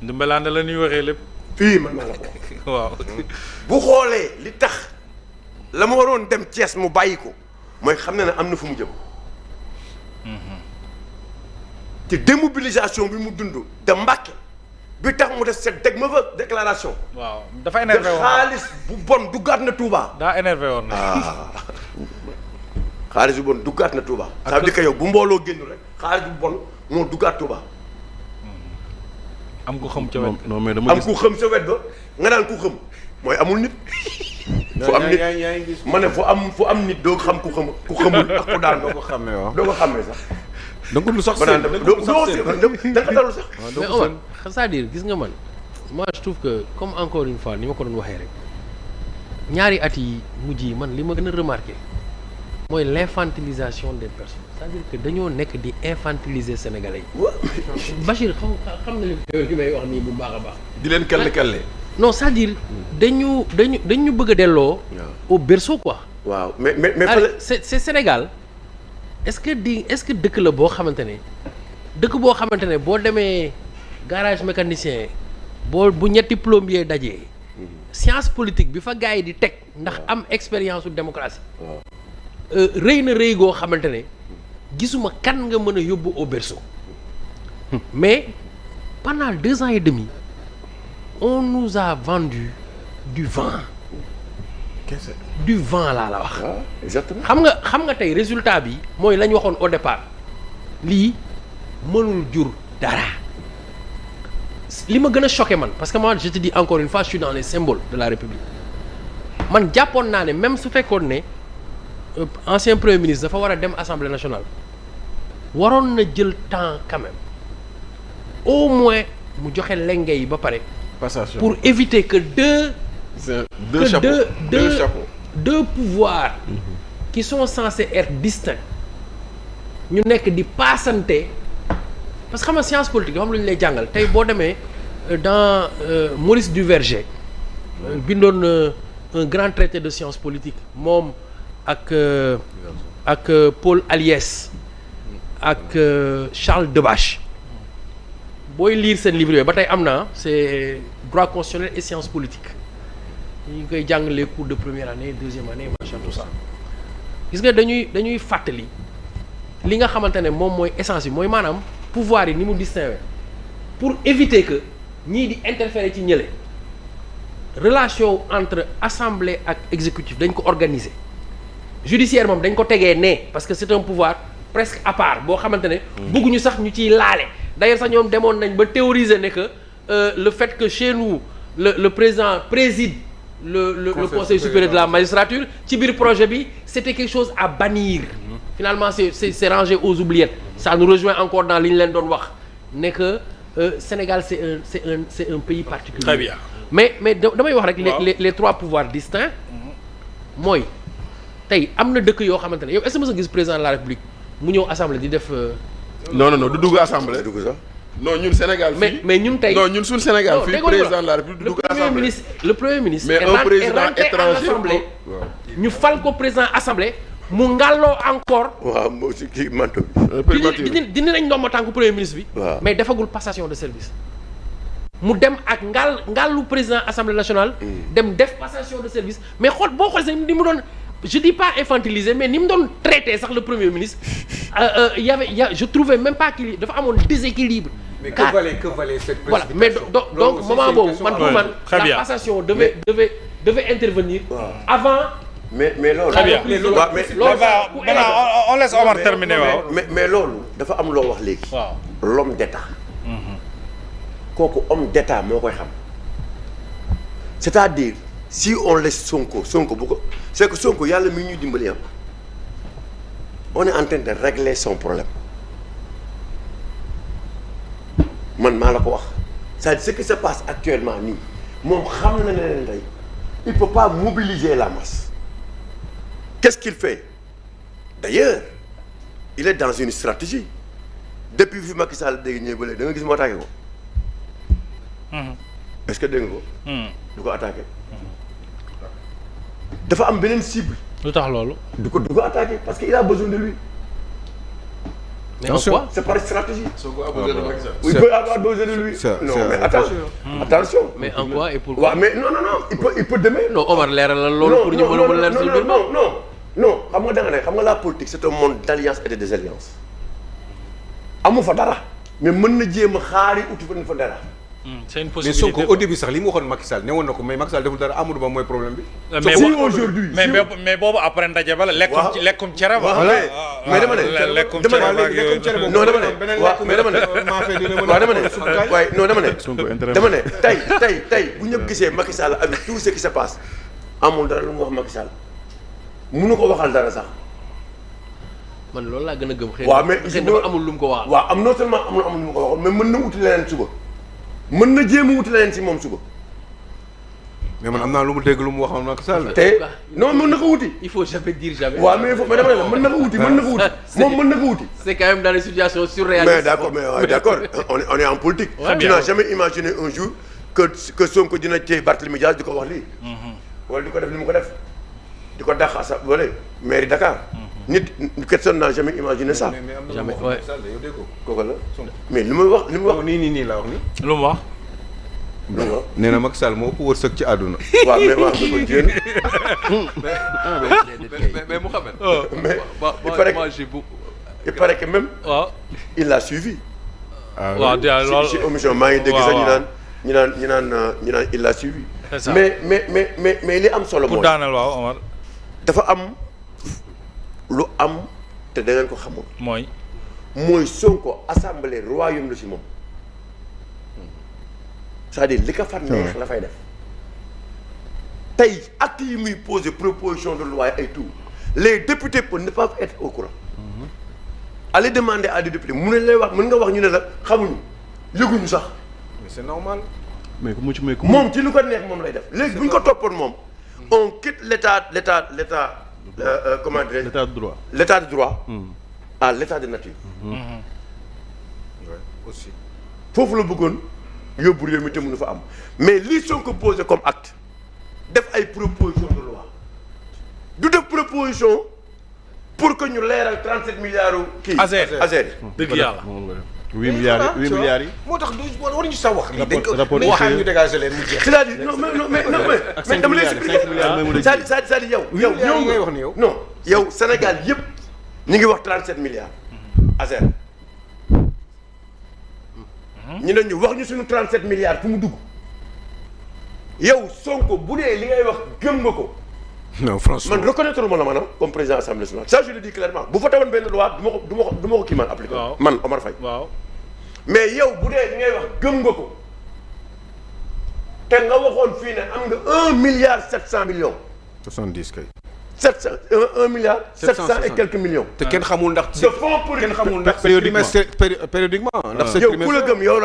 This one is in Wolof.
Ndoumbelane la ñuy waxee lépp. fii man maa la ko waaw. bu xoolee li tax la ma waroon dem Thiès mu bàyyi ko mooy xam na ne am na fu mu jëm. te démobilisation bi mu dund de Mbacké bi tax mu def cette mauvaise déclaration. waaw dafa énervé woon xaalis bu bon duggaat na Touba. daa énervé woon. xaalis bu bon duggaat na Touba. ça veut dire que yow bu mbooloo génn rek xaalis bu bon moo duggaat Touba. am ku xam ca wet. non mais dama am ku xam sa wet ba nga naan ku xam mooy amul nit. fu am nit ma ne fu am nit doo xam ku xamul ak ku daan doo ko xàmmee waaw. doo ko xàmmee sax. da nga ko lu sax ba naan da nga ko talul sax. mais Omar c'est-à-dire gis nga man moi je trouve que comme encore une fois ni ma ko doon waxee rek ñaari at yi mujj yi man li ma gën a remarqué mooy l'infantilisation des personnes c'est-à-dire que dañoo nekk di infantiliser sénégalais yi. Bachir xam na li may wax nii bu baax a baax. di leen kelle. non c'est-à-dire dañu bëgg a delloo. au berceau quoi. waaw mais c'est Sénégal est-ce que dëkk la boo xamante ne boo demee garage mécanicien bu ñetti plombier dajee. science politique bi fa gars yi di teg ndax am expérience su démocratie. rëy na rëy goo xamante ne gisuma kan nga mën a yóbbu au berceau mais pendant 2 ans et demi on nous a vendu du vent. du vent laa la wax. exactement xam nga tey résultat bi mooy la ñu waxoon au départ lii mënul jur dara li ma gën a choqué man parce que moi je te dis encore une fois je suis dans les symboles de la République man jàppoon naa ne même su fekkoon ne ancien premier ministre dafa war a dem assemblée nationale waroon na jël temps quand même au moins mu joxe lenge yi ba pare. passation pour éviter que deux pouvoirs qui sont censés être distincts ñu nekk di paasante parce que xam nga science politique yoo xam lu ñu lay jàngal tey boo demee dans Maurice Duverger bindoon un grand traité de science politique moom ak Paul Aliès ak Charles Debache booy lire seen livre yooyu ba tey am na c'est droit constitutionnel et sciences politiques ñu ngi koy jàng les cours de première année deuxième année machin tout ça gis nga dañuy fàttali li nga xamante ne moom mooy essence bi mooy maanaam pouvoir yi ni mu distingué pour éviter que ñii di interférer ci ñële relation entre assemblée ak exécutif dañ ko organiser judiciaire moom dañ ko tegee ne parce que c'est un pouvoir presque à part boo xamante ne bëgguñu sax ñu ciy laale d'ailleurs sax ñoom demoon nañ ba théoriser ne que le fait que chez nous le président préside le conseil supérieur de la magistrature ci biir projet bi c'était quelque chose à bannir finalement c'est rangé aux oubliettes ça nous rejoint encore dans li ñu leen doon wax ne que Sénégal c'est un pays particulier. Très bien. mais damay wax rek les 3 pouvoirs distincts mooy tey am na dëkk yoo xamante ne yow est-ce que mës nga gis président de la République mu ñëw assemblée di def. non du dugg assemblée. dugg sax non ñun Sénégal fii mais ñun tey. non ñun suñu Sénégal fii président de la République du dugg assemblée. le premier ministre. mais un président étranger ñu fal ko président assemblée mu ngàlloo encore. waaw moo si kii manto bi. dindi nañ ndomba tànku premier ministre bi. waaw mais defagul passation de service. mu dem ak ngàllu président assemblée nationale. dem def passation de service mais boo xoolee sax ni mu doon. je dis pas infantiliser mais ni mu doon traité sax le premier ministre je trouvais même pas qu'il dafa amoon déséquilibre. mais que valait cette voilà mais donc moment boobu man pour man la passation devait intervenir. avant. mais loolu. Très bien. waaw mais on laisse Omar terminer waaw. mais loolu dafa am loo wax léegi. waaw l'homme d'état. kooku homme d'état moo koy xam. c'est-à-dire si on laisse Sonko bu ko c'est que Sonko yàlla mi ñuy dimbali am on est en train de régler son problème man maa la ko wax c'est-à-dire ce qui se passe actuellement nii moom xam na ne leen tey il peut pas mobiliser la masse qu'est-ce qu'il fait d'ailleurs il est dans une stratégie depuis fi Macky Sall dégg ñëw ba léegi da nga gis mu attaqué ko est-ce que dégg nga ko du ko attaqué dafa am beneen cible. lu tax loolu. du ko attaqué parce que il a besoin de lui mais en quoi c'est par stratégie. Sonko a besoin de Macky Sall. Il peut avoir besoin de lui. Non mais attention. mais en quoi et pourquoi. waaw mais non il peut demee. non Omar leeralal loolu pour ñu mën a leer suñu mbir non xam nga da nga ne xam nga la politique c'est un monde d'alliance et de désalliance. amu fa dara mais mën na jéem a xaari uti fa dara. c'est une mais possibilité. Sonko au début sax li mu waxoon Macky Sall ne woon na ko mais Macky Sall deful dara Amadou Ba mooy problème bi. mais si aujourd'hui mais boobu après ndaje ba la. waaw lekkum cere ba. mais dama ne lekkum dama cere ne ba ak yooyu. non dama ne waaw mais dama ne waaw dama ne waaye non dama ne tey bu ñëpp gisee Macky Sall avec tout ce qui se passe amul dara lu mu wax Macky Sall mënu ko waxal dara sax. man loolu laa gën a gëm. waaw mais xëy na amul lu mu ko waxal. waaw am non seulement amul lu mu ko waxal mais mën na wuti leneen suba mën na jéem a wuti leneen si moom suba. mais man am naa lu mu dégg lu mu waxoon Macky Sall. te non mën na ko wuti. il faut jamais dire jamais. waaw mais dama ne la mën na ko wuti moom mën na ko wuti. c'est quand même dans des situations surréalistes. mais d'accord on est en politique. tu n'as jamais imaginé un jour que Sonko dina téye Barthélémy Dias di ko wax lii. wala di ko def li mu ko def di ko dàq sa wala mairie Dakar. nit personne n'a jamais imaginé ça. jamais ouais. kooku la mais li muy wax nii la wax ni. lu mu wax. nee na Macky Sall moo ëpp wërsëg ci àdduna. waaw mais waaw da koy jéem. mais Mouhamed. il paraît que même. waaw. il l'a suivi. waaw loolu si émission maa ngi dégg sax ñu naan il l'a suivi. c'est ça mais li am solo mooy. pour daaneel waaw Omar. dafa am lu am te da ngeen ko xamul. mooy Sonko assemblée royaume la si moom. c'est-à-dire li ko fa neex la fay def. tey acte yi muy poser proposition de loi et tout les députés ne peuvent être au courant. allez demander à des députés mën nga wax ñu ne la xamuñu yëguñu sax. mais c'est normal. moom ci lu ko neex moom lay def léegi bu ñu ko toppoon moom on quitte l'état comment dirais-je. l'état de droit. à l'état de nature. aussi. foofu la bëggoon yóbbu réew mi te mënu fa am mais lii Sonko posé comme acte def ay proposition de loi du def proposition pour que ñu leeral 37 milliards kii. Azer dëgg yàlla. 8 milliards yi. moo tax waruñu sa wax lii dañ ko waxaan ñu dégager leen mu jeex. c'est-à-dire non mais dama lay expliquer c'est-à-dire yow ngay wax ni yow. non yow Sénégal yëpp ñu ngi wax 37 milliards Azer ñu ne ñu wax ñu suñu 37 milliards fu mu dugg yow Sonko bu dee li ngay wax gëm nga ko. non franchement man reconnaître ma la maanaam comme président assemblée nationale ça je le dis clairement bu fa tawoon benn loi du ma ko kii man appliqué. man Omar Faye. waaw mais yow bu dee li ngay wax gëm nga ko te nga waxoon fii ne am nga 1 milliard 700 millions. 70 kay. 700 1 milliard 700 et quelques millions. te kenn xamul ndax. de fonds pour kenn xamul ndax. périodiquement ndax. yow ku la gëm yow la.